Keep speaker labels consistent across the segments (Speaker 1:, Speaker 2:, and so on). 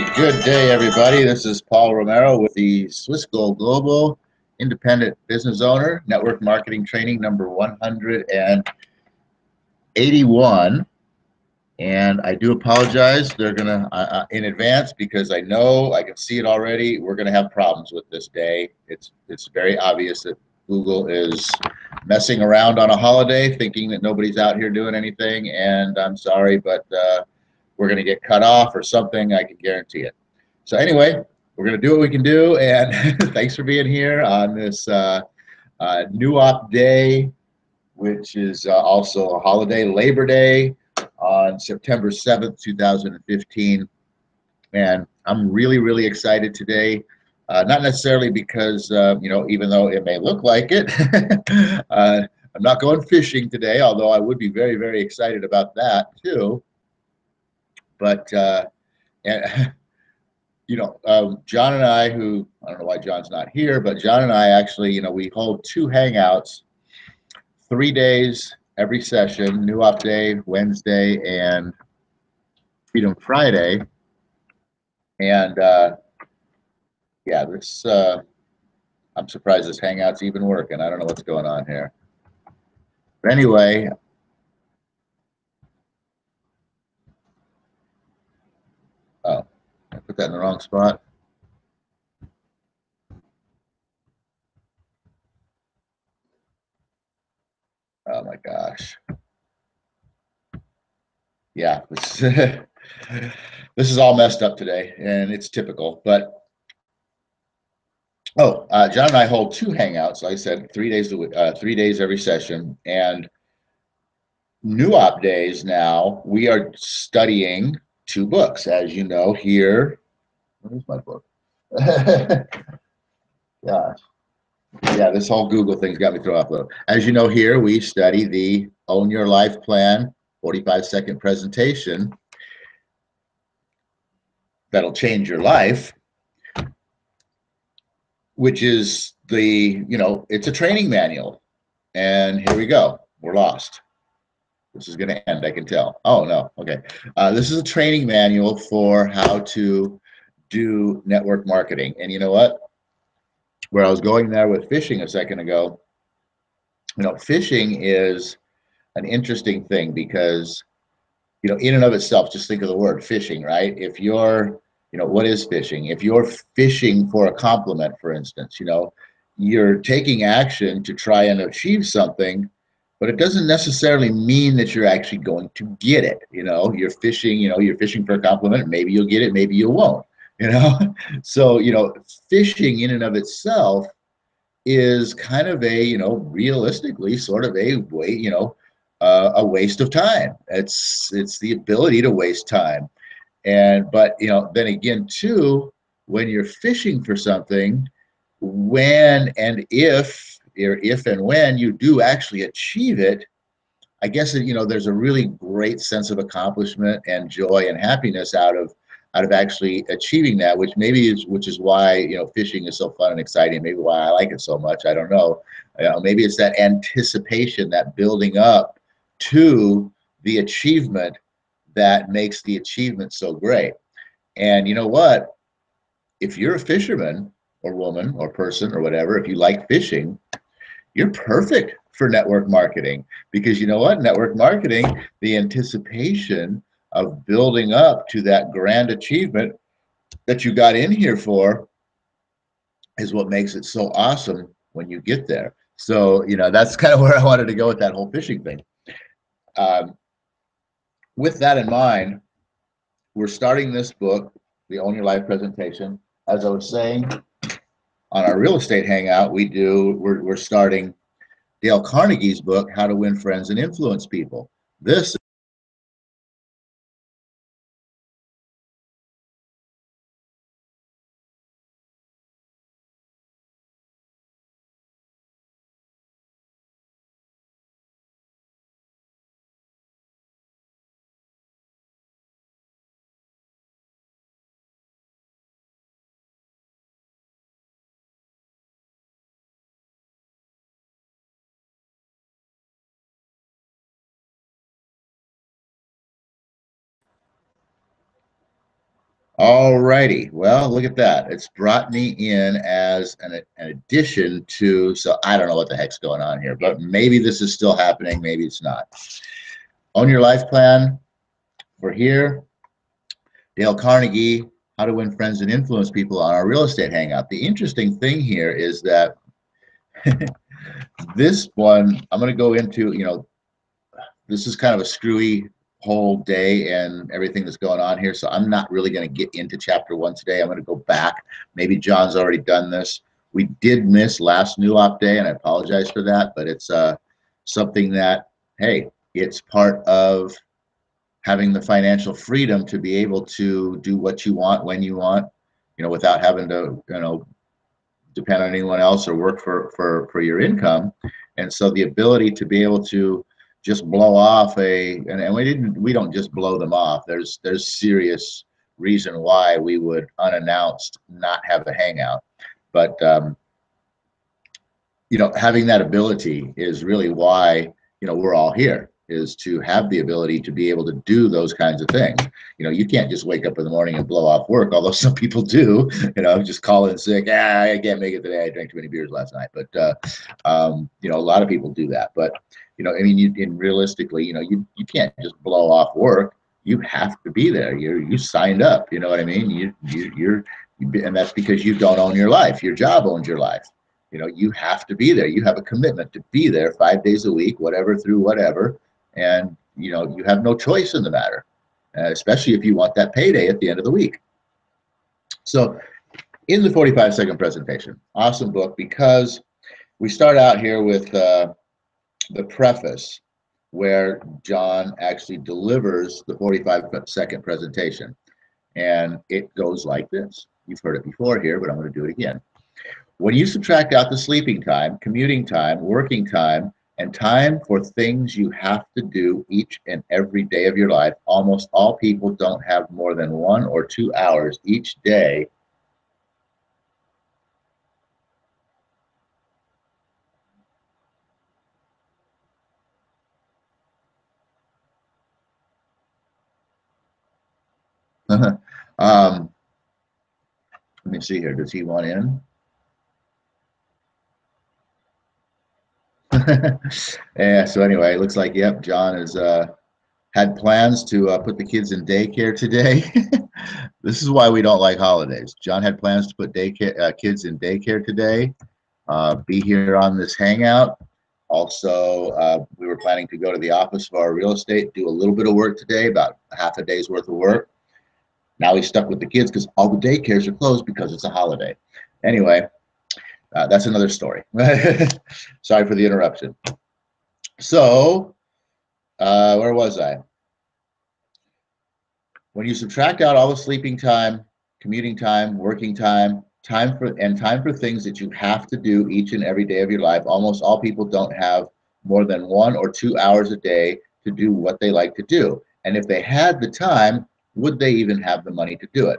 Speaker 1: Good day, everybody. This is Paul Romero with the Swiss Gold Global Independent Business Owner Network Marketing Training number 181. And I do apologize. They're gonna in advance because I know I can see it already. We're gonna have problems with this day. It's very obvious that Google is messing around on a holiday, thinking that nobody's out here doing anything. And I'm sorry, but we're going to get cut off or something. I can guarantee it. So anyway, we're going to do what we can do. And thanks for being here on this New Op Day, which is also a holiday, Labor Day, on September 7th, 2015. And I'm really, really excited today. Not necessarily because, even though it may look like it, I'm not going fishing today, although I would be very, very excited about that too. But and John and I, who I don't know why John's not here, but John and I actually, we hold two hangouts, 3 days every session: New Op Day Wednesday and Freedom Friday. And yeah, this I'm surprised this hangout's even working. I don't know what's going on here. But anyway. Oh, I put that in the wrong spot. Oh my gosh. Yeah, this is all messed up today, and it's typical. But John and I hold two hangouts. Like I said, 3 days 3 days every session, and New Op Days now we are studying two books, as you know. Here, where's my book? Gosh. Yeah, this whole Google thing's got me thrown off a little. As you know, here we study the Own Your Life Plan 45-second presentation that'll change your life, which is it's a training manual. And here we go. We're lost. This is going to end, I can tell. Oh, no. Okay. This is a training manual for how to do network marketing. And you know what? Where I was going there with fishing a second ago, fishing is an interesting thing because, in and of itself, just think of the word fishing, right? If you're, what is fishing? If you're fishing for a compliment, for instance, you're taking action to try and achieve something, but it doesn't necessarily mean that you're actually going to get it. You're fishing, you're fishing for a compliment. Maybe you'll get it, maybe you won't, So, fishing in and of itself is kind of a, realistically sort of a way, a waste of time. It's the ability to waste time. But then again too, when you're fishing for something, when and if and when you do actually achieve it, I guess there's a really great sense of accomplishment and joy and happiness out of actually achieving that, which is why fishing is so fun and exciting. Maybe why I like it so much. I don't know. Maybe it's that anticipation, that building up to the achievement that makes the achievement so great. And you know what? If you're a fisherman or woman or person or whatever, if you like fishing, you're perfect for network marketing, because you know what? Network marketing, the anticipation of building up to that grand achievement that you got in here for is what makes it so awesome when you get there. So, that's kind of where I wanted to go with that whole fishing thing. With that in mind, we're starting this book, the Own Your Life presentation. As I was saying, on our real estate hangout, we're starting Dale Carnegie's book, How to Win Friends and Influence People. This All righty. Well, look at that. It's brought me in as an addition to, so I don't know what the heck's going on here, but maybe this is still happening. Maybe it's not. Own Your Life Plan for here. Dale Carnegie, How to Win Friends and Influence People on our Real Estate Hangout. The interesting thing here is that this one, I'm going to go into, this is kind of a screwy whole day and everything that's going on here. So I'm not really going to get into chapter 1 today. I'm going to go back. Maybe John's already done this. We did miss last New Op Day, and I apologize for that, but it's something that, hey, it's part of having the financial freedom to be able to do what you want when you want, without having to, depend on anyone else or work for your income. And so the ability to be able to just blow off and we don't just blow them off. There's serious reason why we would unannounced not have a hangout. But having that ability is really why we're all here, is to have the ability to be able to do those kinds of things. You can't just wake up in the morning and blow off work, although some people do, just call in sick. I can't make it today. I drank too many beers last night. But, a lot of people do that. But, realistically, you can't just blow off work. You have to be there. You signed up. You know what I mean? And that's because you don't own your life. Your job owns your life. You have to be there. You have a commitment to be there 5 days a week, whatever, through whatever. And, you have no choice in the matter, especially if you want that payday at the end of the week. So in the 45-second presentation, awesome book, because we start out here with the preface where John actually delivers the 45-second presentation. And it goes like this. You've heard it before here, but I'm going to do it again. When you subtract out the sleeping time, commuting time, working time, and time for things you have to do each and every day of your life, almost all people don't have more than 1 or 2 hours each day let me see here. Does he want in? Yeah, so anyway, it looks like, yep, John has had plans to put the kids in daycare today. This is why we don't like holidays. John had plans to put kids in daycare today, be here on this hangout. Also, we were planning to go to the office for our real estate, do a little bit of work today, about half a day's worth of work. Now he's stuck with the kids because all the daycares are closed because it's a holiday. Anyway, that's another story. Sorry for the interruption. So, where was I? When you subtract out all the sleeping time, commuting time, working time, time for things that you have to do each and every day of your life, almost all people don't have more than 1 or 2 hours a day to do what they like to do. And if they had the time, would they even have the money to do it?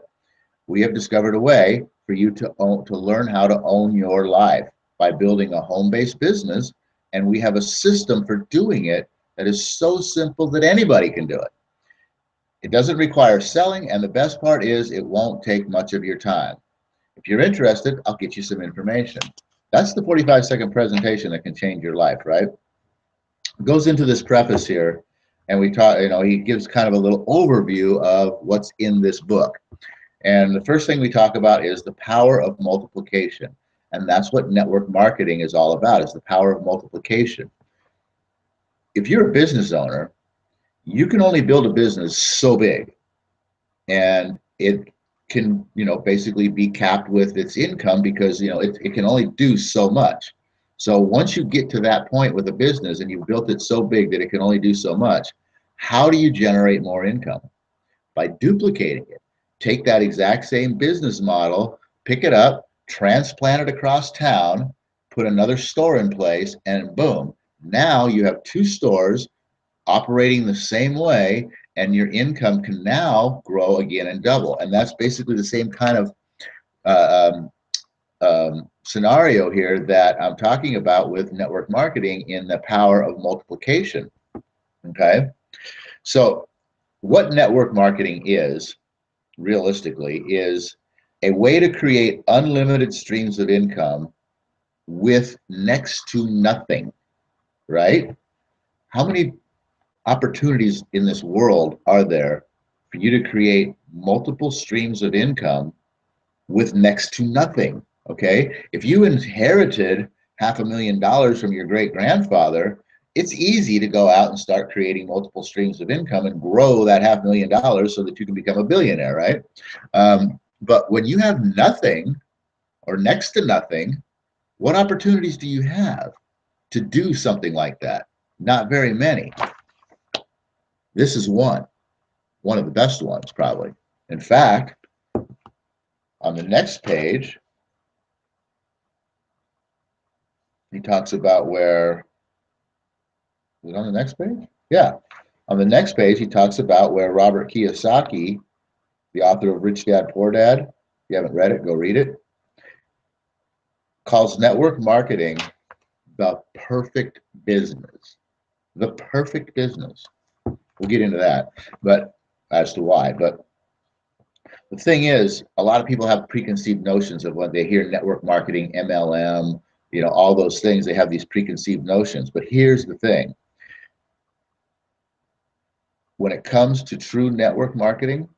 Speaker 1: We have discovered a way for you to learn how to own your life by building a home-based business, and we have a system for doing it that is so simple that anybody can do it. It doesn't require selling, and the best part is it won't take much of your time. If you're interested, I'll get you some information. That's the 45-second presentation that can change your life, right? It goes into this preface here, and we talk, he gives kind of a little overview of what's in this book. And the first thing we talk about is the power of multiplication. And that's what network marketing is all about, is the power of multiplication. If you're a business owner, you can only build a business so big, and it can, basically be capped with its income because, it can only do so much. So once you get to that point with a business and you've built it so big that it can only do so much, how do you generate more income? By duplicating it. Take that exact same business model, pick it up, transplant it across town, put another store in place, and boom, now you have 2 stores operating the same way, and your income can now grow again and double. And that's basically the same kind of scenario here that I'm talking about with network marketing in the power of multiplication. Okay, so what network marketing is realistically, is a way to create unlimited streams of income with next to nothing, right? How many opportunities in this world are there for you to create multiple streams of income with next to nothing? Okay, if you inherited $500,000 from your great grandfather, it's easy to go out and start creating multiple streams of income and grow that $500,000 so that you can become a billionaire, right? But when you have nothing or next to nothing, what opportunities do you have to do something like that? Not very many. This is one of the best ones, probably. In fact, on the next page, he talks about where, is it on the next page? Yeah. On the next page, he talks about where Robert Kiyosaki, the author of Rich Dad, Poor Dad, if you haven't read it, go read it, calls network marketing the perfect business. The perfect business. We'll get into that, but as to why. But the thing is, a lot of people have preconceived notions of when they hear network marketing, MLM, all those things, they have these preconceived notions. But here's the thing. When it comes to true network marketing,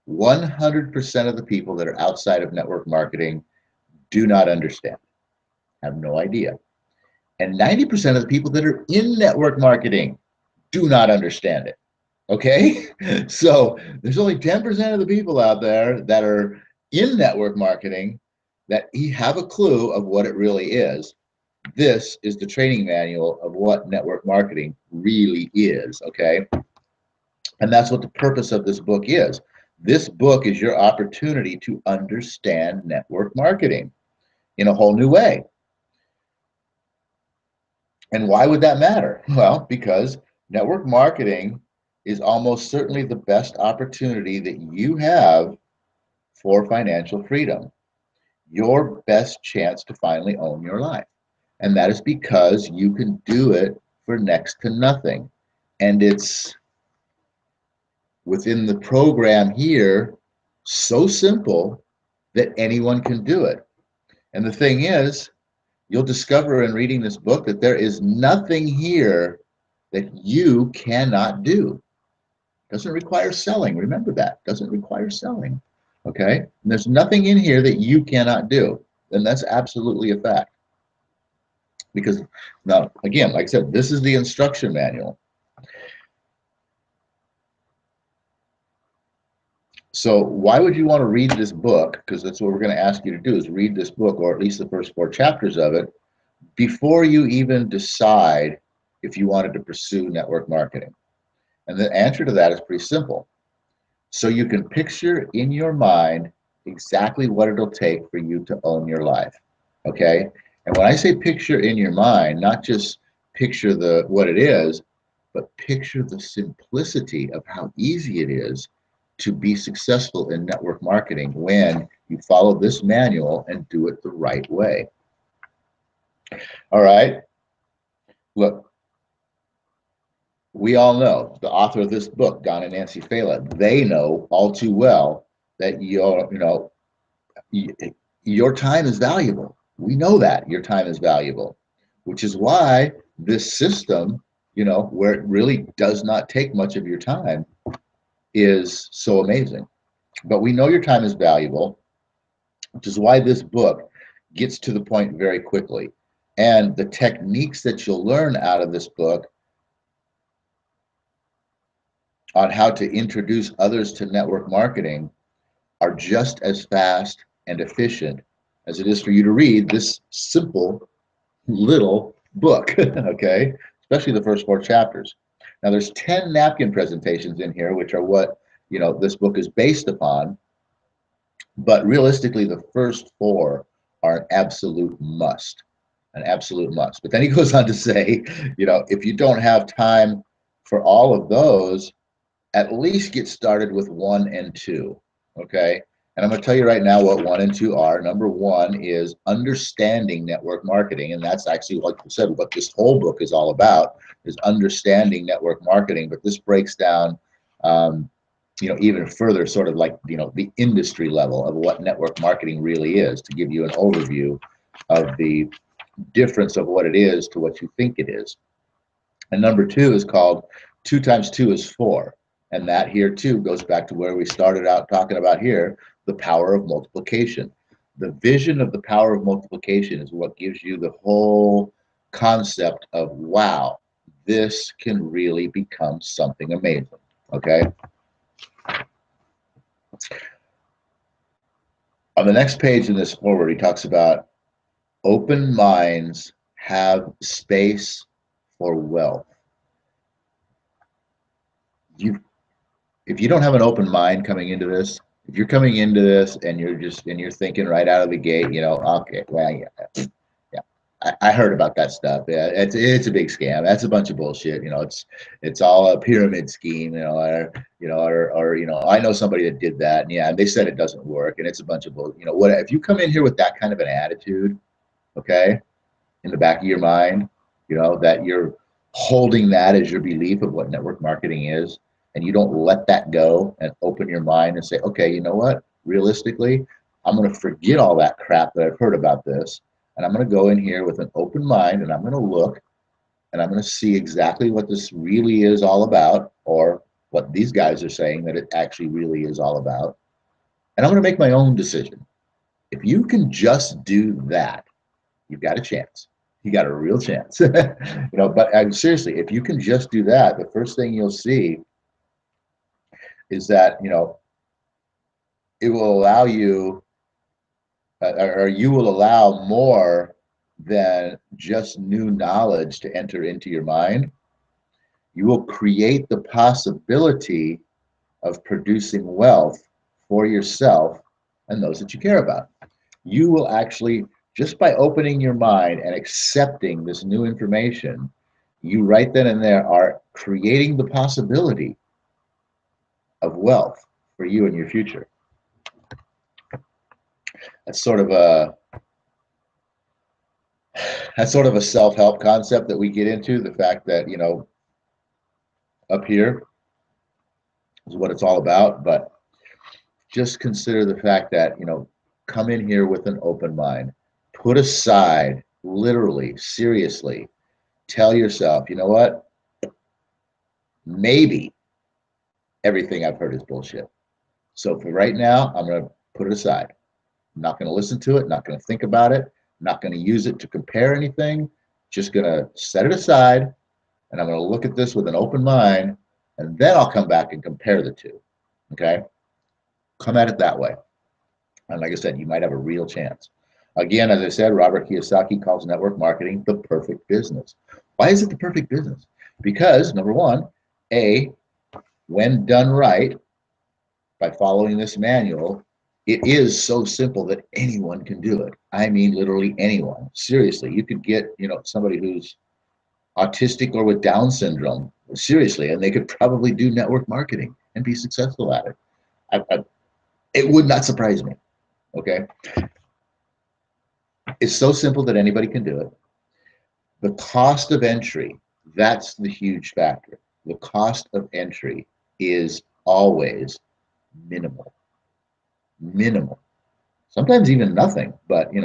Speaker 1: 100% of the people that are outside of network marketing do not understand, have no idea. And 90% of the people that are in network marketing do not understand it. Okay? So there's only 10% of the people out there that are in network marketing that have a clue of what it really is. This is the training manual of what network marketing really is, okay? And that's what the purpose of this book is. This book is your opportunity to understand network marketing in a whole new way. And why would that matter? Well, because network marketing is almost certainly the best opportunity that you have for financial freedom, your best chance to finally own your life. And that is because you can do it for next to nothing. And it's within the program here, so simple that anyone can do it. And the thing is, you'll discover in reading this book that there is nothing here that you cannot do. Doesn't require selling. Remember that. Doesn't require selling. Okay? And there's nothing in here that you cannot do. And that's absolutely a fact. Because now, again, like I said, this is the instruction manual. So why would you want to read this book? Because that's what we're going to ask you to do, is read this book, or at least the first 4 chapters of it, before you even decide if you wanted to pursue network marketing. And the answer to that is pretty simple. So you can picture in your mind exactly what it'll take for you to own your life. Okay? And when I say picture in your mind, not just picture what it is, but picture the simplicity of how easy it is to be successful in network marketing when you follow this manual and do it the right way. All right? Look, we all know, the author of this book, Don and Nancy Phelan, they know all too well that your time is valuable. We know that your time is valuable, which is why this system, where it really does not take much of your time, is so amazing. But we know your time is valuable, which is why this book gets to the point very quickly. And the techniques that you'll learn out of this book on how to introduce others to network marketing are just as fast and efficient as it is for you to read this simple little book, okay? Especially the first 4 chapters. Now there's 10 napkin presentations in here, which are what, this book is based upon, but realistically the first 4 are an absolute must, But then he goes on to say, if you don't have time for all of those, at least get started with 1 and 2, okay? And I'm going to tell you right now what 1 and 2 are. Number 1 is understanding network marketing, and that's actually, like I said, what this whole book is all about, is understanding network marketing. But this breaks down even further sort of like, the industry level of what network marketing really is, to give you an overview of the difference of what it is to what you think it is. And number two is called 2 times 2 is 4. And that here too goes back to where we started out talking about here, the power of multiplication. The vision of the power of multiplication is what gives you the whole concept of, wow, this can really become something amazing, okay? On the next page in this forward, he talks about open minds have space for wealth. If you don't have an open mind coming into this, if you're coming into this and you're thinking right out of the gate, okay, well, yeah, I heard about that stuff. Yeah, it's a big scam. That's a bunch of bullshit. It's all a pyramid scheme. Or I know somebody that did that, and yeah, they said it doesn't work, and it's a bunch of bull. What if you come in here with that kind of an attitude, okay, in the back of your mind, that you're holding that as your belief of what network marketing is, and you don't let that go and open your mind and say, okay, you know what? Realistically, I'm going to forget all that crap that I've heard about this, and I'm going to go in here with an open mind, and I'm going to look, and I'm going to see exactly what this really is all about, or what these guys are saying that it actually really is all about, and I'm going to make my own decision. If you can just do that, you've got a chance. You got a real chance. But seriously, if you can just do that, the first thing you'll see is that, it will allow you, or you will allow more than just new knowledge to enter into your mind. You will create the possibility of producing wealth for yourself and those that you care about. You will actually, just by opening your mind and accepting this new information, you right then and there are creating the possibility of wealth for you in your future. That's sort of a self-help concept that we get into, the fact that, up here is what it's all about. But just consider the fact that, come in here with an open mind. Put aside, literally, seriously, tell yourself, you know what? Maybe everything I've heard is bullshit. So for right now, I'm going to put it aside. I'm not going to listen to it, not going to think about it, not going to use it to compare anything. Just going to set it aside, and I'm going to look at this with an open mind, and then I'll come back and compare the two. Okay? Come at it that way. And like I said, you might have a real chance. Again, as I said, Robert Kiyosaki calls network marketing the perfect business. Why is it the perfect business? Because, number one, when done right, by following this manual, it is so simple that anyone can do it. I mean, literally anyone. Seriously, you could get, somebody who's autistic or with Down syndrome, seriously, and they could probably do network marketing and be successful at it. It would not surprise me. Okay. It's so simple that anybody can do it. The cost of entry, that's the huge factor. The cost of entry is always minimal. Minimal. Sometimes even nothing, but you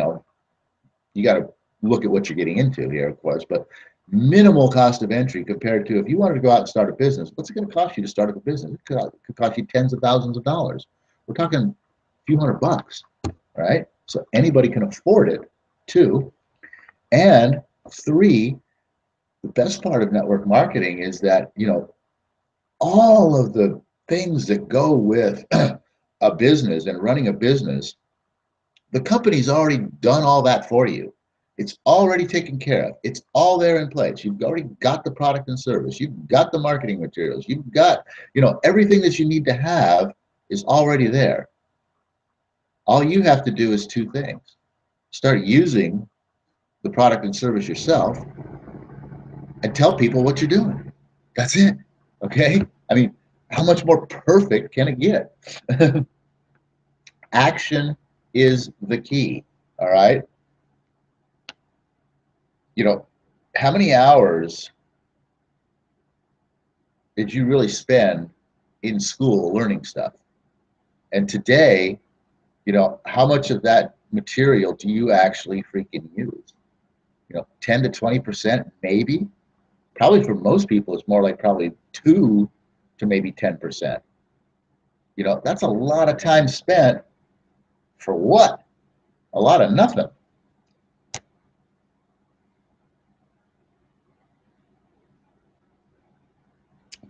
Speaker 1: got to look at what you're getting into here, of course, but minimal cost of entry compared to if you wanted to go out and start a business, what's it going to cost you to start up a business? It could cost you tens of thousands of dollars. We're talking a few $100, right? So anybody can afford it, too. And three, the best part of network marketing is that, all of the things that go with a business and running a business, the company's already done all that for you. It's already taken care of. It's all there in place. You've already got the product and service. You've got the marketing materials. You've got, everything that you need to have is already there. All you have to do is two things. Start using the product and service yourself and tell people what you're doing. That's it. Okay? I mean, how much more perfect can it get? Action is the key. All right? How many hours did you really spend in school learning stuff. And today, you know, how much of that material do you actually freaking use? You know, 10 to 20%, maybe. Probably for most people, it's more like probably 2 to maybe 10%. You know, that's a lot of time spent for what? A lot of nothing.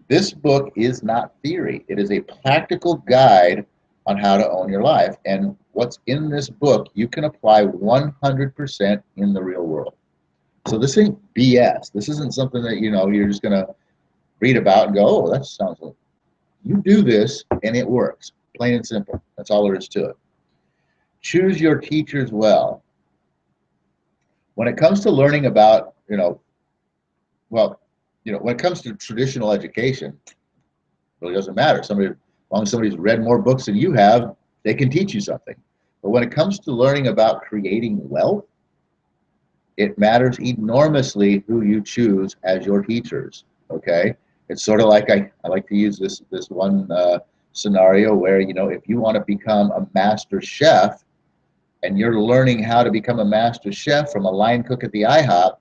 Speaker 1: This book is not theory. It is a practical guide on how to own your life. And what's in this book, you can apply 100% in the real world. So this ain't BS. This isn't something that, you know, you're just going to read about and go, oh, that sounds like. You do this and it works. Plain and simple. That's all there is to it. Choose your teachers well. When it comes to learning about, when it comes to traditional education, it really doesn't matter. As long as somebody's read more books than you have, they can teach you something. But when it comes to learning about creating wealth, it matters enormously who you choose as your teachers. Okay, it's sort of like I like to use this one scenario where, you know, if you want to become a master chef and you're learning how to become a master chef from a line cook at the IHOP,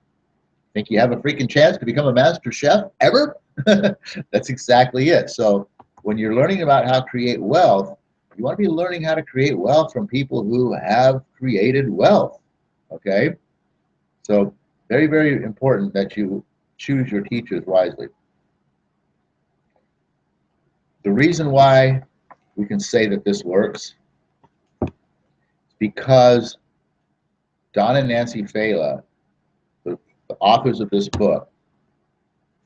Speaker 1: think you have a freaking chance to become a master chef ever? That's exactly it. So when you're learning about how to create wealth, you want to be learning how to create wealth from people who have created wealth. Okay, so very, very important that you choose your teachers wisely. The reason why we can say that this works is because Don and Nancy Fela, the authors of this book,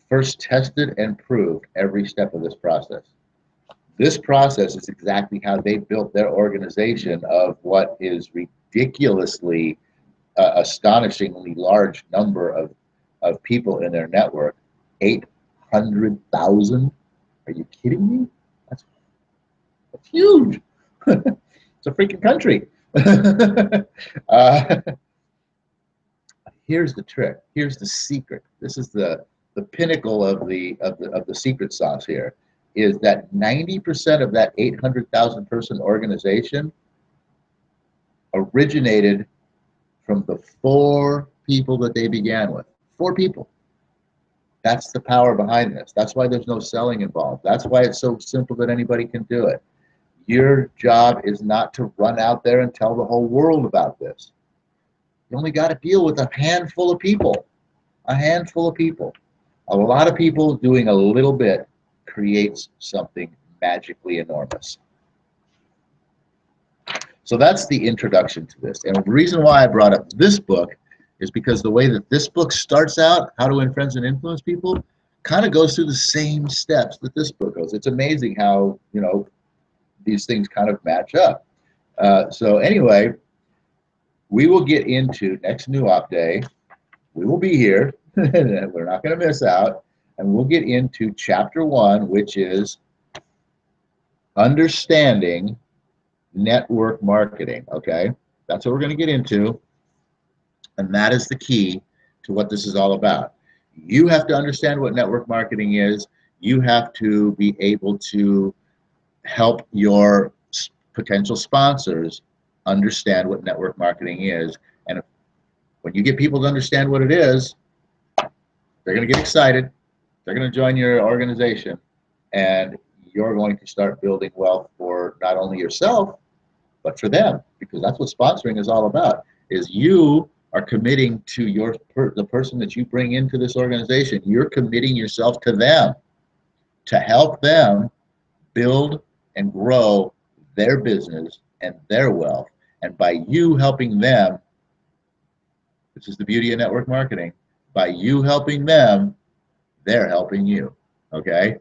Speaker 1: first tested and proved every step of this process. This process is exactly how they built their organization of what is ridiculously, astonishingly large number of people in their network. 800,000. Are you kidding me? That's huge. It's a freaking country. uh, Here's the trick. Here's the secret. This is the pinnacle of the secret sauce here, is that 90% of that 800,000 person organization originated from the 4 people that they began with. 4 people. That's the power behind this. That's why there's no selling involved. That's why it's so simple that anybody can do it. Your job is not to run out there and tell the whole world about this. You only got to deal with a handful of people. A handful of people. A lot of people doing a little bit creates something magically enormous. So that's the introduction to this. And the reason why I brought up this book is because the way that this book starts out, How to Win Friends and Influence People, kind of goes through the same steps that this book goes. It's amazing how, you know, these things kind of match up. So anyway, we will get into next New Op Day. We will be here. We're not going to miss out. And we'll get into chapter 1, which is understanding network marketing. Okay, that's what we're going to get into. And that is the key to what this is all about. You have to understand what network marketing is. You have to be able to help your potential sponsors understand what network marketing is. And when you get people to understand what it is, they're going to get excited. They're going to join your organization, and you're going to start building wealth for not only yourself, but for them, because that's what sponsoring is all about, is you are committing to the person that you bring into this organization. You're committing yourself to them to help them build and grow their business and their wealth. And by you helping them, this is the beauty of network marketing, by you helping them, they're helping you. Okay?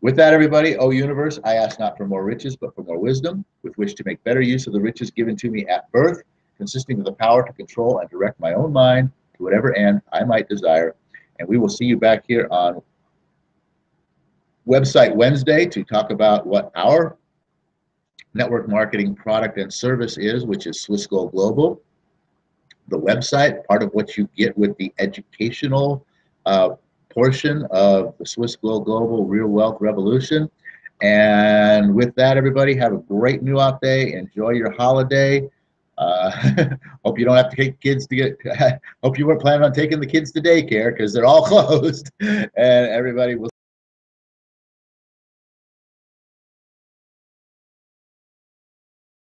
Speaker 1: With that, everybody, O universe, I ask not for more riches, but for more wisdom, with which to make better use of the riches given to me at birth, consisting of the power to control and direct my own mind to whatever end I might desire. And we will see you back here on Website Wednesday to talk about what our network marketing product and service is, which is Swiss Gold Global. The website, part of what you get with the educational portion of the Swiss Global Real Wealth Revolution. And with that, everybody, have a great New Out Day. Enjoy your holiday. Hope you don't have to take kids to get, hope you weren't planning on taking the kids to daycare because they're all closed. And everybody will